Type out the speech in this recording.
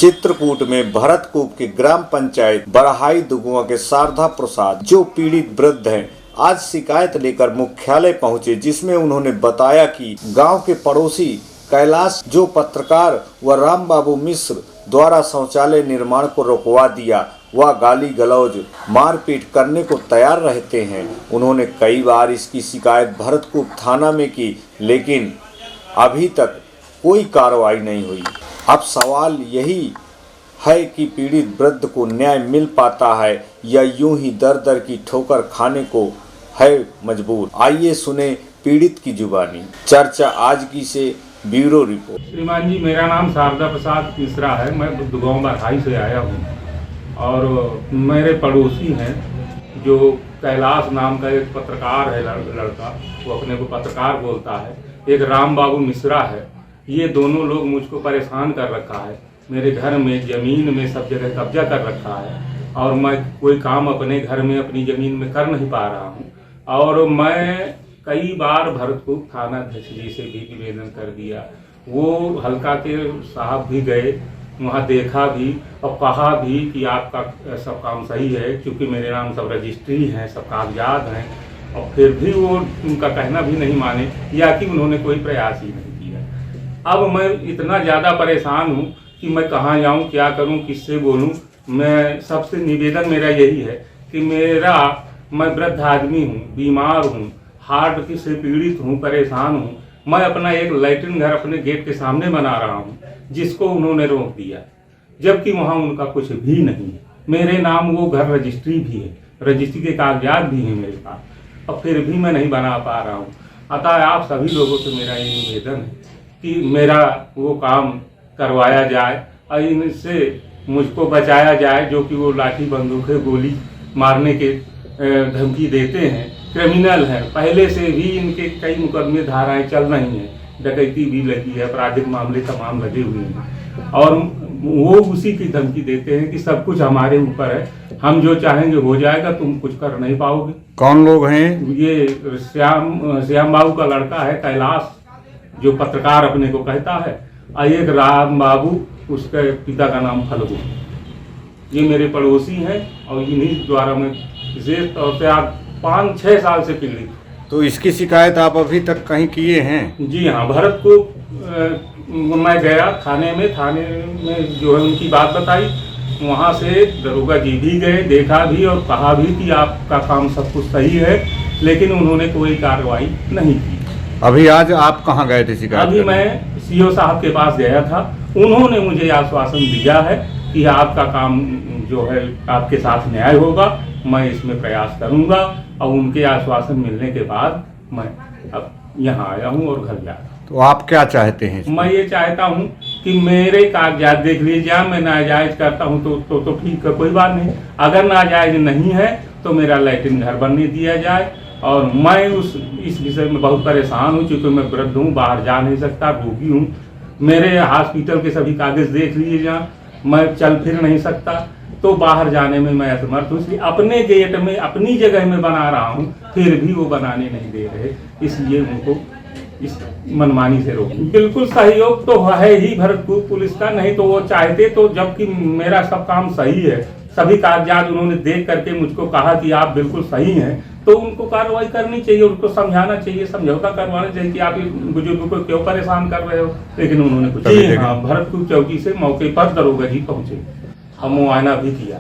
चित्रकूट में भरतकूप की ग्राम पंचायत बरहाई दुगुआ के शारदा प्रसाद जो पीड़ित वृद्ध हैं, आज शिकायत लेकर मुख्यालय पहुंचे, जिसमें उन्होंने बताया कि गांव के पड़ोसी कैलाश जो पत्रकार व राम बाबू मिश्र द्वारा शौचालय निर्माण को रोकवा दिया, वह गाली गलौज मारपीट करने को तैयार रहते हैं। उन्होंने कई बार इसकी शिकायत भरतकूप थाना में की, लेकिन अभी तक कोई कार्रवाई नहीं हुई। अब सवाल यही है कि पीड़ित वृद्ध को न्याय मिल पाता है या यूं ही दर दर की ठोकर खाने को है मजबूर। आइए सुने पीड़ित की जुबानी। चर्चा आज की से ब्यूरो रिपोर्ट। श्रीमान जी, मेरा नाम शारदा प्रसाद मिश्रा है। मैं दुगुआ बरहाई से आया हूँ और मेरे पड़ोसी हैं जो कैलाश नाम का एक पत्रकार है लड़का, वो अपने को पत्रकार बोलता है। एक राम बाबू मिश्रा है। ये दोनों लोग मुझको परेशान कर रखा है। मेरे घर में ज़मीन में सब जगह कब्जा कर रखा है और मैं कोई काम अपने घर में अपनी ज़मीन में कर नहीं पा रहा हूँ। और मैं कई बार भरतकूप थाना अध्यक्ष जी से भी निवेदन कर दिया। वो हल्का के साहब भी गए, वहाँ देखा भी और कहा भी कि आपका सब काम सही है, क्योंकि मेरे नाम सब रजिस्ट्री हैं, सब कागजात हैं। और फिर भी वो उनका कहना भी नहीं माने या कि उन्होंने कोई प्रयास ही नहीं किया। अब मैं इतना ज़्यादा परेशान हूँ कि मैं कहाँ जाऊँ, क्या करूँ, किससे बोलूँ। मैं सबसे निवेदन मेरा यही है कि मैं वृद्ध आदमी हूँ, बीमार हूँ, हार्ट से पीड़ित हूँ, परेशान हूँ। मैं अपना एक लैट्रिन घर अपने गेट के सामने बना रहा हूँ, जिसको उन्होंने रोक दिया, जबकि वहाँ उनका कुछ भी नहीं है। मेरे नाम वो घर रजिस्ट्री भी है, रजिस्ट्री के कागजात भी हैं मेरे पास, और फिर भी मैं नहीं बना पा रहा हूँ। अतः आप सभी लोगों से मेरा ये निवेदन है कि मेरा वो काम करवाया जाए और इनसे मुझको बचाया जाए, जो कि वो लाठी बंदूकें गोली मारने के धमकी देते हैं, क्रिमिनल हैं। पहले से भी इनके कई मुकदमे धाराएं चल रही हैं, डकैती भी लगी है, आपराधिक मामले तमाम लगे हुए हैं, और वो उसी की धमकी देते हैं कि सब कुछ हमारे ऊपर है, हम जो चाहेंगे हो जाएगा, तुम कुछ कर नहीं पाओगे। कौन लोग हैं? ये श्याम बाबू का लड़का है कैलाश, जो पत्रकार अपने को कहता है, और एक राम बाबू, उसके पिता का नाम फल्गु। ये मेरे पड़ोसी हैं और इन्हीं द्वारा मैं विशेष तौर से आप 5-6 साल से पीड़ित। तो इसकी शिकायत आप अभी तक कहीं किए हैं? जी हाँ, भरतकूप मैं गया थाने में जो है उनकी बात बताई। वहाँ से दरोगा जी भी गए, देखा भी और कहा भी कि आपका काम सब कुछ सही है, लेकिन उन्होंने कोई कार्रवाई नहीं की। अभी आज आप कहाँ गए थे शिकायत? अभी मैं सीओ साहब के पास गया था। उन्होंने मुझे आश्वासन दिया है कि आपका काम जो है आपके साथ न्याय होगा, मैं इसमें प्रयास करूंगा। और उनके आश्वासन मिलने के बाद मैं अब यहाँ आया हूँ और घर जा रहा हूँ। तो आप क्या चाहते हैं? मैं ये चाहता हूँ कि मेरे कागजात देख लीजिए। मैं नाजायज करता हूँ तो ठीक है, कोई बात नहीं। अगर नाजायज नहीं है तो मेरा लैट्रिन घर बनने दिया जाए। और मैं इस विषय में बहुत परेशान हूँ, क्योंकि मैं वृद्ध हूँ, बाहर जा नहीं सकता, रोगी हूँ। मेरे हॉस्पिटल के सभी कागज देख लीजिए, जहाँ मैं चल फिर नहीं सकता, तो बाहर जाने में मैं असमर्थ हूँ। इसलिए अपने गेट में अपनी जगह में बना रहा हूँ, फिर भी वो बनाने नहीं दे रहे, इसलिए उनको इस मनमानी से रोक। बिल्कुल सहयोग तो है ही भरतकूप पुलिस का, नहीं तो वो चाहते तो, जबकि मेरा सब काम सही है, सभी कागजात उन्होंने देख करके मुझको कहा कि आप बिल्कुल सही हैं, तो उनको कार्रवाई करनी चाहिए, उनको समझाना चाहिए, समझौता करवाना चाहिए कि आप बुजुर्ग को क्यों परेशान कर रहे हो। लेकिन उन्होंने कुछ। जी हाँ, भरतकूप चौकी से मौके पर दरोगा जी पहुंचे और मुआयना भी किया।